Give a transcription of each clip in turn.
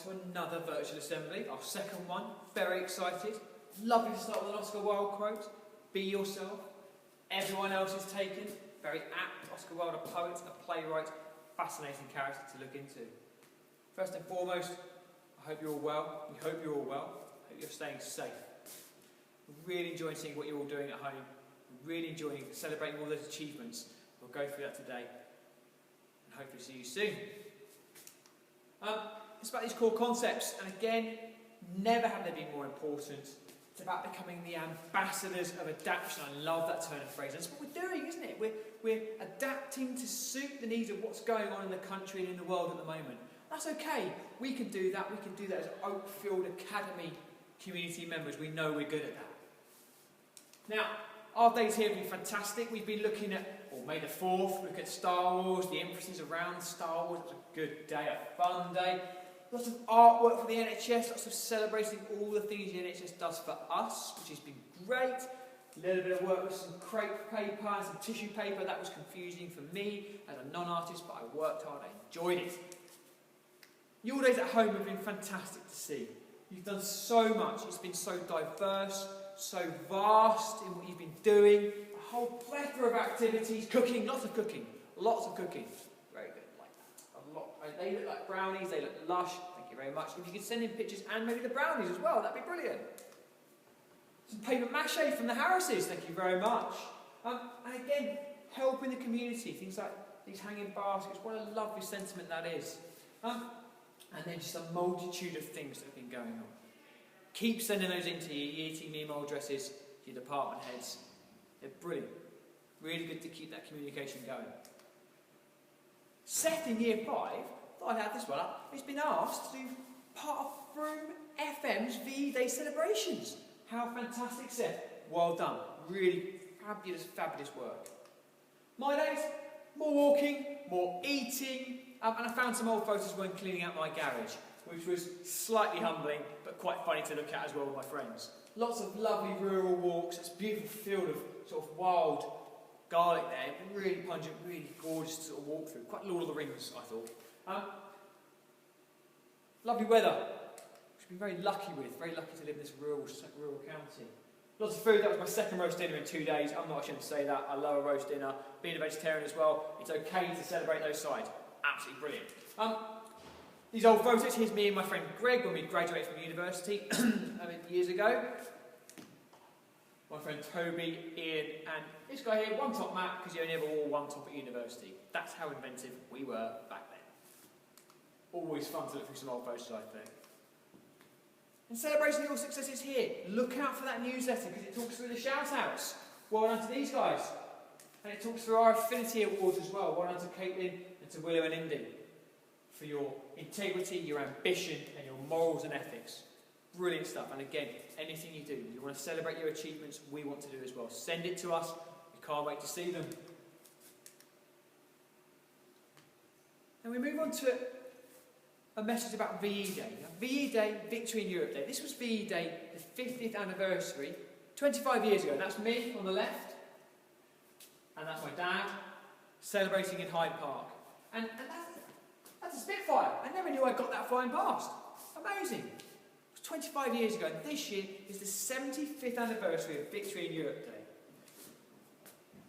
to another virtual assembly, our second one. Very excited. Lovely to start with an Oscar Wilde quote. Be yourself. Everyone else is taken. Very apt. Oscar Wilde, a poet, a playwright, fascinating character to look into. First and foremost, I hope you're all well. We hope you're all well. I hope you're staying safe. We're really enjoying seeing what you're all doing at home. We're really enjoying celebrating all those achievements. We'll go through that today. And hopefully see you soon. It's about these core concepts. And again, never have they been more important. It's about becoming the ambassadors of adaptation. I love that turn of phrase. That's what we're doing, isn't it? We're adapting to suit the needs of what's going on in the country and in the world at the moment. That's okay. We can do that. We can do that as Oakfield Academy community members. We know we're good at that. Now, our days here have been fantastic. We've been looking at, May the 4th, look at Star Wars, the emphasis around Star Wars. It was a good day, a fun day. Lots of artwork for the NHS, lots of celebrating all the things the NHS does for us, which has been great. A little bit of work with some crepe paper and some tissue paper. That was confusing for me as a non-artist, but I worked hard, I enjoyed it. Your days at home have been fantastic to see. You've done so much. It's been so diverse, so vast in what you've been doing. A whole plethora of activities. Cooking, lots of cooking. Lots of cooking. Very good, like that. A lot. They look like brownies, they look lush. Thank you very much. If you could send in pictures and maybe the brownies as well, that'd be brilliant. Some paper mache from the Harrises, thank you very much. And again, helping the community. Things like these hanging baskets. What a lovely sentiment that is. And then just a multitude of things that have been going on. Keep sending those into your year team email addresses, your department heads. They're brilliant. Really good to keep that communication going. Seth in year 5, thought I'd add this one up, he's been asked to do part of Froome FM's VE Day celebrations. How fantastic, Seth. Well done. Really fabulous, fabulous work. My days, more walking, more eating, and I found some old photos when cleaning out my garage, which was slightly humbling, but quite funny to look at as well with my friends. Lots of lovely rural walks. It's a beautiful field of sort of wild garlic there. Really pungent, really gorgeous to sort of walk through. Quite Lord of the Rings, I thought. Lovely weather, which we've been very lucky with. Very lucky to live in this rural county. Lots of food. That was my second roast dinner in 2 days. I'm not ashamed to say that. I love a roast dinner. Being a vegetarian as well, it's okay to celebrate those sides. Absolutely brilliant. These old photos, here's me and my friend Greg when we graduated from university years ago. My friend Toby, Ian, and this guy here, one top Matt, because you only ever wore one top at university. That's how inventive we were back then. Always fun to look through some old photos, I think. And celebrating your successes here. Look out for that newsletter, because it talks through the shout-outs. Well done to these guys. And it talks through our Affinity Awards as well. Well done to Caitlin and to Willow and Indy for your integrity, your ambition, and your morals and ethics. Brilliant stuff. And again, anything you do, you want to celebrate your achievements, we want to do as well. Send it to us. We can't wait to see them. And we move on to a message about VE Day. Now, VE Day, Victory in Europe Day. This was VE Day, the 50th anniversary, 25 years ago. That's me on the left. And that's my dad, celebrating in Hyde Park. And that's a Spitfire. I never knew I got that flying past. Amazing. It was 25 years ago. And this year is the 75th anniversary of Victory in Europe Day.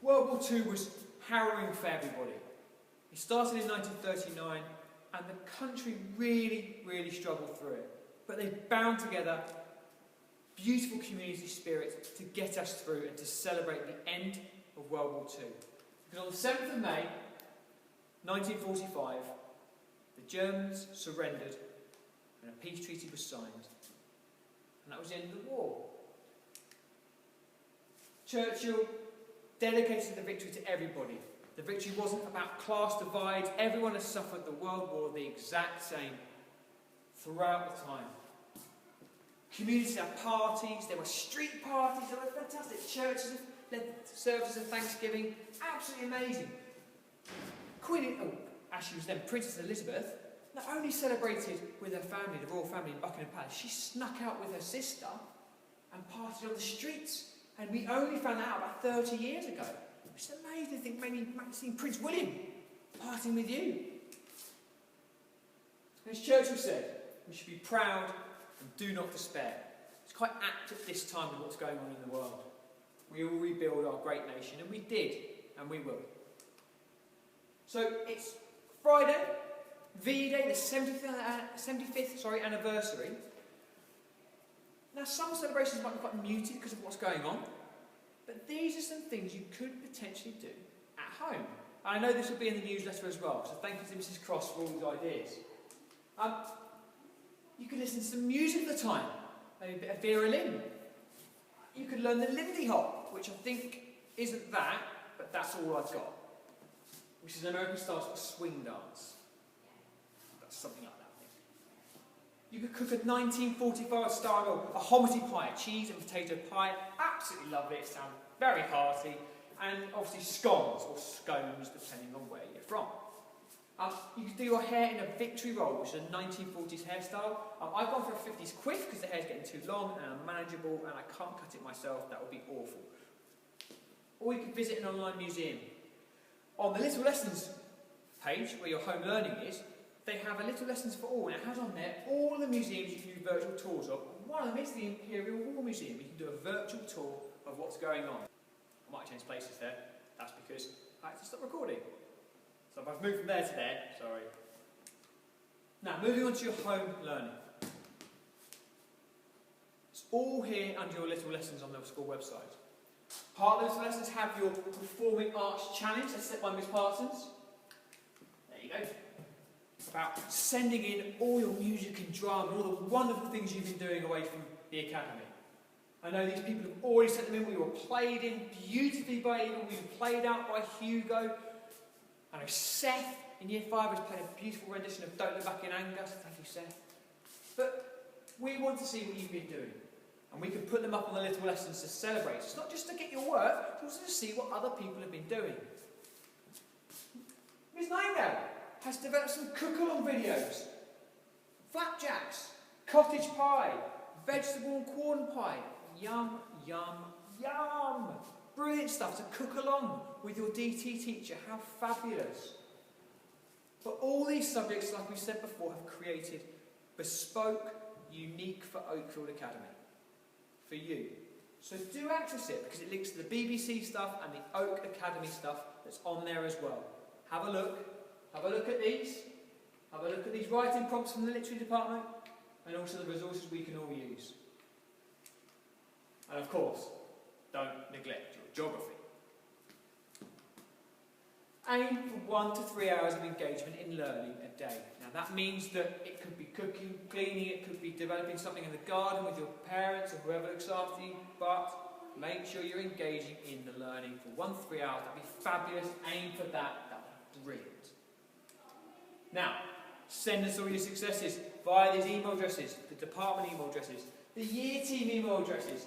World War II was harrowing for everybody. It started in 1939, and the country really, really struggled through it. But they bound together beautiful community spirit to get us through and to celebrate the end of World War II. Because on the 7th of May, 1945, the Germans surrendered and a peace treaty was signed. And that was the end of the war. Churchill dedicated the victory to everybody. The victory wasn't about class divides. Everyone has suffered the World War the exact same throughout the time. Communities had parties, there were street parties, there were fantastic churches, led services of Thanksgiving. Absolutely amazing. As she was then Princess Elizabeth, not only celebrated with her family, the royal family in Buckingham Palace, she snuck out with her sister and partied on the streets. And we only found that out about 30 years ago. It's amazing to think maybe you might have seen Prince William partying with you. And as Churchill said, we should be proud and do not despair. It's quite apt at this time with what's going on in the world. We will rebuild our great nation, and we did, and we will. So it's Friday, V-Day, the 75th anniversary. Now some celebrations might be quite muted because of what's going on, but these are some things you could potentially do at home. And I know this will be in the newsletter as well, so thank you to Mrs. Cross for all these ideas. You could listen to some music at the time, maybe a bit of Vera Lynn. You could learn the Lindy Hop, which I think isn't that, but that's all I've got, which is an American style sort of swing dance. That's something like that. You could cook a 1945 style, a hominy pie, a cheese and potato pie. Absolutely lovely, it sounds very hearty. And obviously scones, or scones, depending on where you're from. You could do your hair in a victory roll, which is a 1940s hairstyle. I've gone for a 50s quiff because the hair's getting too long and unmanageable and I can't cut it myself. That would be awful. Or you could visit an online museum. On the Little Lessons page, where your home learning is, they have a Little Lessons for All, and it has on there all the museums you can do virtual tours of. One of them is the Imperial War Museum. You can do a virtual tour of what's going on. I might change places there. That's because I had to stop recording. So if I've moved from there to there, sorry. Now, moving on to your home learning. It's all here under your Little Lessons on the school website. Part of the Little Lessons have your Performing Arts Challenge, that's set by Miss Parsons. There you go. It's about sending in all your music and drama, all the wonderful things you've been doing away from the academy. I know these people have already sent them in. We were played in beautifully by Eagle. We were played out by Hugo. I know Seth in Year 5 has played a beautiful rendition of Don't Look Back in Anger. Thank you, Seth. But we want to see what you've been doing. And we can put them up on the Little Lessons to celebrate. It's not just to get your work, it's also to see what other people have been doing. Ms. Nightingale has developed some cook-along videos. Flapjacks, cottage pie, vegetable and corn pie. Yum, yum, yum! Brilliant stuff to cook along with your DT teacher. How fabulous! But all these subjects, like we said before, have created bespoke, unique for Oakfield Academy. For you. So do access it because it links to the BBC stuff and the Oak Academy stuff that's on there as well. Have a look. Have a look at these. Have a look at these writing prompts from the literary department and also the resources we can all use. And of course, don't neglect your geography. Aim for 1 to 3 hours of engagement in learning a day. Now that means that it could be cooking, cleaning, it could be developing something in the garden with your parents or whoever looks after you, but make sure you're engaging in the learning for 1 to 3 hours. That'd be fabulous. Aim for that. That would be brilliant. Now, send us all your successes via these email addresses, the department email addresses, the year team email addresses.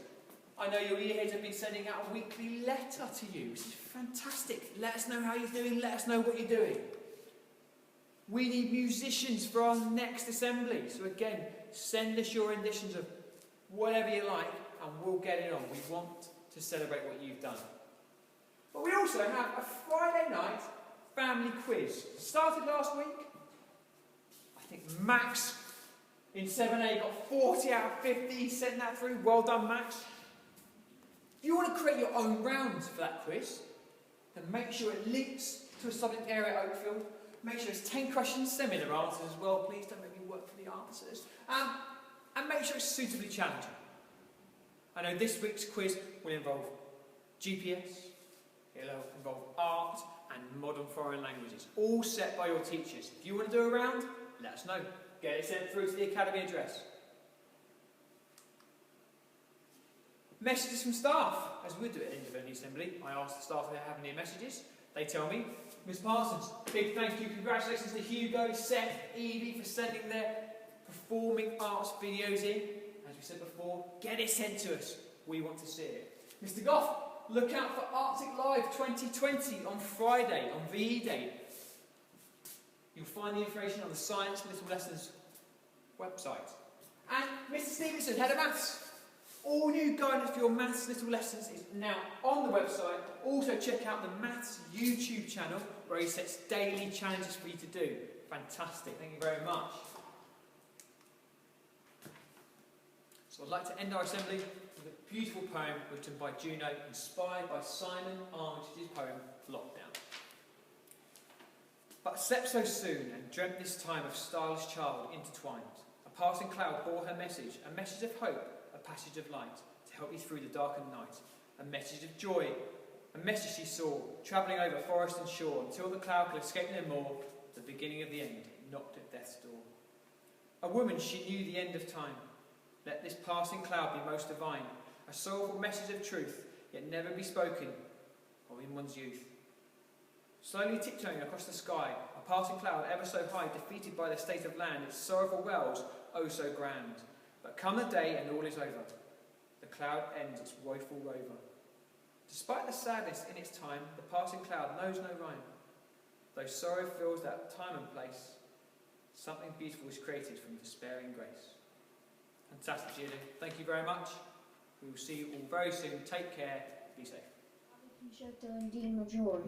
I know your year heads have been sending out a weekly letter to you, which is fantastic. Let us know how you're doing, let us know what you're doing. We need musicians for our next assembly. So again, send us your renditions of whatever you like and we'll get it on. We want to celebrate what you've done. But we also have a Friday night family quiz. Started last week. I think Max in 7A got 40 out of 50. He sent that through. Well done, Max. If you want to create your own rounds for that quiz, then make sure it links to a subject area at Oakfield. Make sure it's 10 questions, send me their answers as well. Please don't make me work for the answers. And make sure it's suitably challenging. I know this week's quiz will involve GPS, it'll involve art and modern foreign languages, all set by your teachers. If you want to do a round, let us know. Get it sent through to the academy address. Messages from staff, as we do at the end of any assembly. I ask the staff if they have any messages. They tell me. Ms. Parsons, big thank you, congratulations to Hugo, Seth, Evie for sending their performing arts videos in. As we said before, get it sent to us. We want to see it. Mr. Goff, look out for Arctic Live 2020 on Friday, on VE Day. You'll find the information on the Science Little Lessons website. And Mr. Stevenson, Head of Maths. All new guidance for your Maths Little Lessons is now on the website. Also check out the Maths YouTube channel where he sets daily challenges for you to do. Fantastic, thank you very much. So I'd like to end our assembly with a beautiful poem written by Juno, inspired by Simon Armitage's poem, Lockdown. But slept so soon, and dreamt this time of starless child intertwined. A passing cloud bore her message, a message of hope, a passage of light, to help you through the darkened night. A message of joy, a message she saw, travelling over forest and shore, until the cloud could escape no more. The beginning of the end, it knocked at death's door. A woman, she knew the end of time. Let this passing cloud be most divine, a soulful message of truth, yet never be spoken of in one's youth. Slowly tiptoeing across the sky, a passing cloud ever so high, defeated by the state of land, its sorrowful wells, oh so grand. But come the day and all is over. The cloud ends its woeful rover. Despite the sadness in its time, the passing cloud knows no rhyme. Though sorrow fills that time and place, something beautiful is created from despairing grace. Fantastic, Julie. Thank you very much. We will see you all very soon. Take care. Be safe. Scelto di maggiore.